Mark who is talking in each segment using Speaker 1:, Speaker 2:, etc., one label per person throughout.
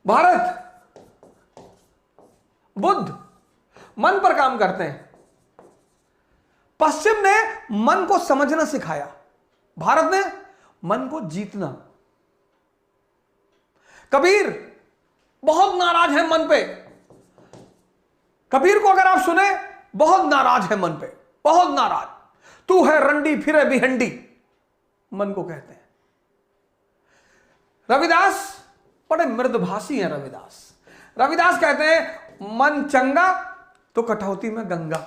Speaker 1: भारत, बुद्ध मन पर काम करते हैं। पश्चिम ने मन को समझना सिखाया, भारत ने मन को जीतना। कबीर बहुत नाराज है मन पे। कबीर को अगर आप सुने, बहुत नाराज है मन पे, बहुत नाराज। तू है रंडी फिरे भिहंडी, मन को कहते हैं। रविदास बड़े मृदभाषी हैं। रविदास कहते हैं मन चंगा तो कटौती में गंगा।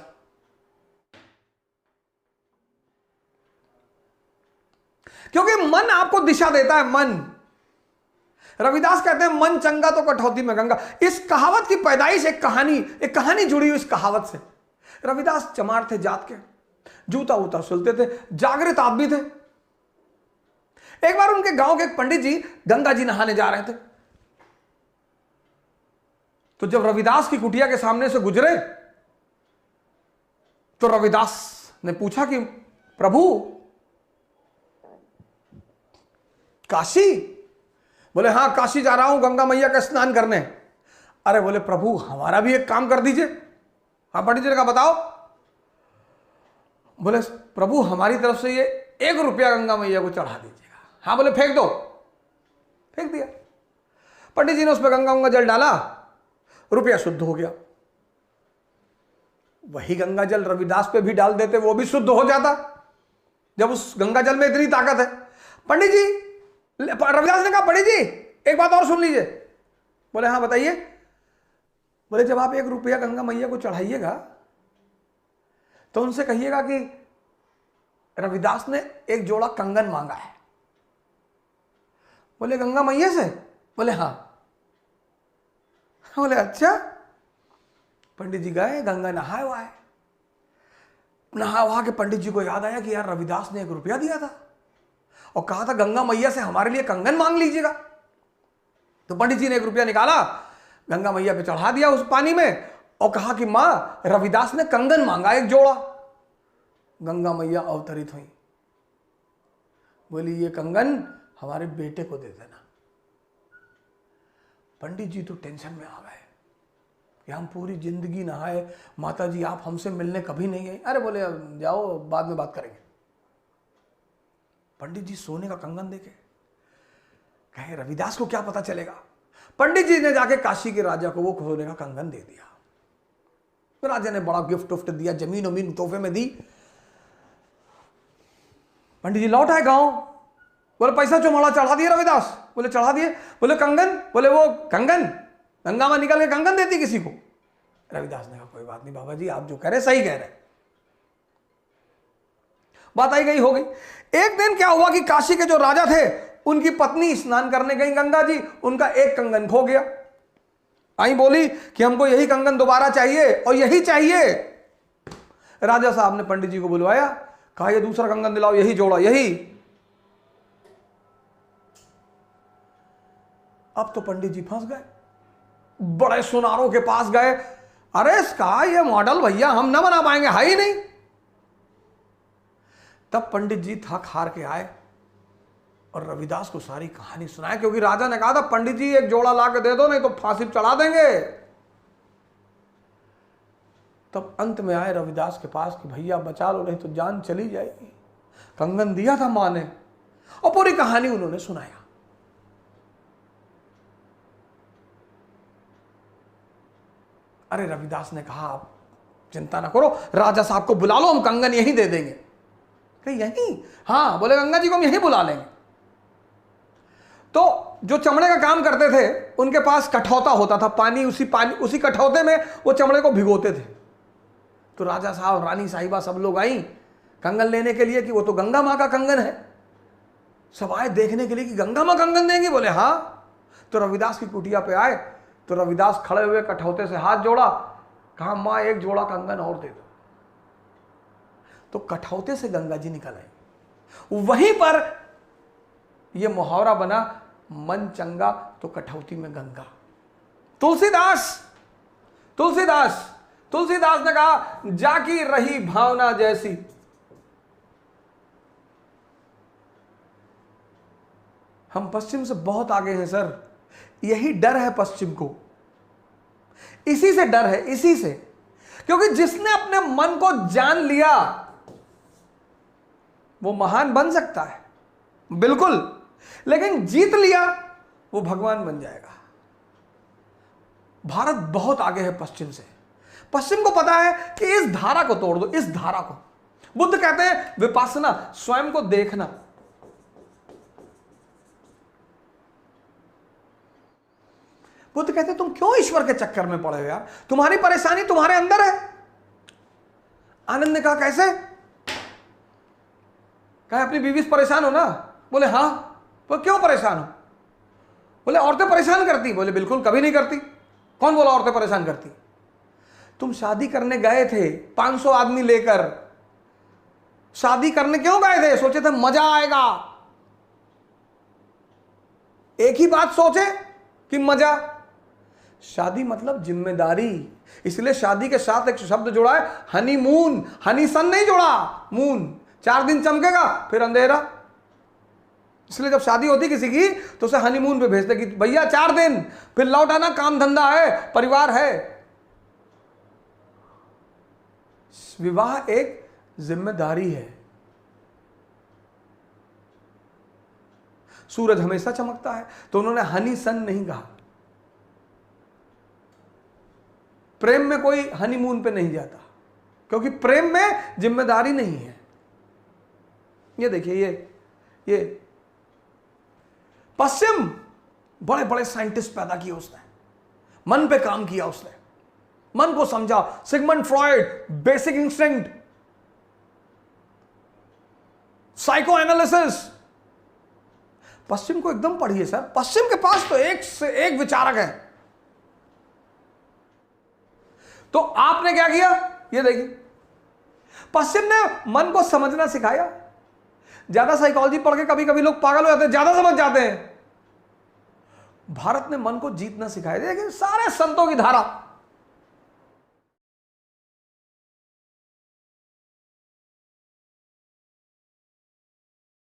Speaker 1: क्योंकि मन आपको दिशा देता है। मन, रविदास कहते हैं मन चंगा तो कटौती में गंगा। इस कहावत की पैदाइश एक कहानी जुड़ी हुई इस कहावत से। रविदास चमार थे जात के, जूता उता सुलते थे, जागृत आदमी थे। एक बार उनके गांव के एक पंडित जी गंगा जी नहाने जा रहे थे। तो जब रविदास की कुटिया के सामने से गुजरे तो रविदास ने पूछा कि प्रभु काशी? बोले हाँ, काशी जा रहा हूं गंगा मैया का स्नान करने। अरे बोले प्रभु हमारा भी एक काम कर दीजिए। हाँ पंडित जी ने कहा बताओ। बोले प्रभु हमारी तरफ से ये 1 रुपया गंगा मैया को चढ़ा दीजिएगा। हाँ बोले फेंक दो। फेंक दिया। पंडित जी ने उस पर गंगा जल डाला, रुपया शुद्ध हो गया। वही गंगा जल रविदास पे भी डाल देते, वो भी शुद्ध हो जाता, जब उस गंगा जल में इतनी ताकत है। पंडित जी, रविदास ने कहा पंडित जी एक बात और सुन लीजिए। बोले हाँ बताइए। बोले जब आप 1 रुपया गंगा मैया को चढ़ाइएगा तो उनसे कहिएगा कि रविदास ने एक जोड़ा कंगन मांगा है। बोले गंगा मैया से? बोले हाँ। बोले अच्छा। पंडित जी गए, गंगा नहाए वहाए, नहा वहा के पंडित जी को याद आया कि यार रविदास ने 1 रुपया दिया था और कहा था गंगा मैया से हमारे लिए कंगन मांग लीजिएगा। तो पंडित जी ने 1 रुपया निकाला, गंगा मैया पे चढ़ा दिया उस पानी में और कहा कि मां रविदास ने कंगन मांगा 1 जोड़ा। गंगा मैया अवतरित हुई, बोली ये कंगन हमारे बेटे को दे देना। पंडित जी तो टेंशन में आ गए कि हम पूरी जिंदगी नहाए, माता जी आप हमसे मिलने कभी नहीं आई। अरे बोले जाओ बाद में बात करेंगे। पंडित जी सोने का कंगन देके कहे रविदास को क्या पता चलेगा। पंडित जी ने जाके काशी के राजा को वो सोने का कंगन दे दिया। तो राजा ने बड़ा गिफ्ट उफ्ट दिया, जमीन उमीन तोहफे में दी। पंडित जी लौट आए गांव। बोले पैसा चुमाड़ा चढ़ा दिए रविदास? बोले चढ़ा दिए। बोले कंगन? बोले वो कंगन गंगा में निकल के कंगन देती किसी को? रविदास ने कहा कोई बात नहीं बाबा जी, आप जो कह रहे सही कह रहे। बात आई गई हो गई। एक दिन क्या हुआ कि काशी के जो राजा थे उनकी पत्नी स्नान करने गई गंगा जी, उनका एक कंगन खो गया। आई बोली कि हमको यही कंगन दोबारा चाहिए और यही चाहिए। राजा साहब ने पंडित जी को बुलवाया, कहा ये दूसरा कंगन दिलाओ, यही जोड़ा यही। अब तो पंडित जी फंस गए, बड़े सुनारों के पास गए। अरे इसका ये मॉडल भैया हम ना बना पाएंगे, है ही नहीं। तब पंडित जी थक हार के आए और रविदास को सारी कहानी सुनाया, क्योंकि राजा ने कहा था पंडित जी 1 जोड़ा ला के दे दो नहीं तो फांसी चढ़ा देंगे। तब अंत में आए रविदास के पास कि भैया बचा लो नहीं तो जान चली जाएगी। कंगन दिया था मां ने और पूरी कहानी उन्होंने सुनाया। अरे रविदास ने कहा आप चिंता ना करो, राजा साहब को बुला लो, हम कंगन यहीं दे देंगे। कहीं यहीं? हाँ। बोले गंगा जी को हम यहीं बुला लेंगे। तो जो चमड़े का काम करते थे उनके पास कठौता होता था, उसी कठौते में वो चमड़े को भिगोते थे। तो राजा साहब, रानी साहिबा सब लोग आई कंगन लेने के लिए कि वो तो गंगा मां का कंगन है। सब आए देखने के लिए कि गंगा मां कंगन देंगी। बोले हाँ। तो रविदास की कुटिया पे आए तो रविदास खड़े हुए कठौते से हाथ जोड़ा, कहा मां 1 जोड़ा कंगन और दे दो। तो कठौते से गंगा जी निकल आई। वहीं पर यह मुहावरा बना, मन चंगा तो कठौती में गंगा। तुलसीदास ने कहा जाकी रही भावना जैसी। हम पश्चिम से बहुत आगे हैं सर। यही डर है पश्चिम को, इसी से डर है, इसी से, क्योंकि जिसने अपने मन को जान लिया वो महान बन सकता है बिल्कुल, लेकिन जीत लिया वो भगवान बन जाएगा। भारत बहुत आगे है पश्चिम से। पश्चिम को पता है कि इस धारा को तोड़ दो, इस धारा को। बुद्ध कहते हैं विपासना, स्वयं को देखना। बुद्ध कहते हैं तुम क्यों ईश्वर के चक्कर में पड़े हो यार, तुम्हारी परेशानी तुम्हारे अंदर है। आनंद ने कहा कैसे? कहा अपनी बीवी से परेशान हो ना? बोले हाँ। बोले क्यों परेशान हो? बोले औरतें परेशान करती। बोले बिल्कुल कभी नहीं करती। कौन बोला औरतें परेशान करती? तुम शादी करने गए थे 500 आदमी लेकर, शादी करने क्यों गए थे? सोचे थे मजा आएगा, एक ही बात सोचे कि मजा। शादी मतलब जिम्मेदारी, इसलिए शादी के साथ एक शब्द जुड़ा है हनीमून। हनी सन नहीं जोड़ा, मून। 4 दिन चमकेगा फिर अंधेरा, इसलिए जब शादी होती किसी की तो उसे हनीमून पे भेजते कि भैया 4 दिन, फिर लौट आना, काम धंधा है, परिवार है। विवाह एक जिम्मेदारी है। सूरज हमेशा चमकता है, तो उन्होंने हनी सन नहीं कहा। प्रेम में कोई हनीमून पे नहीं जाता, क्योंकि प्रेम में जिम्मेदारी नहीं है। ये देखिए, ये पश्चिम बड़े बड़े साइंटिस्ट पैदा किए उसने, मन पे काम किया उसने, मन को समझा। Sigmund Freud, basic instinct, psychoanalysis. पश्चिम को एकदम पढ़िए सर, पश्चिम के पास तो एक से एक विचारक है। तो आपने क्या किया? ये देखिए, पश्चिम ने मन को समझना सिखाया। ज्यादा साइकोलॉजी पढ़ के कभी कभी लोग पागल हो जाते हैं, ज्यादा समझ जाते हैं। भारत ने मन को जीतना सिखाया। देखिए सारे संतों की धारा,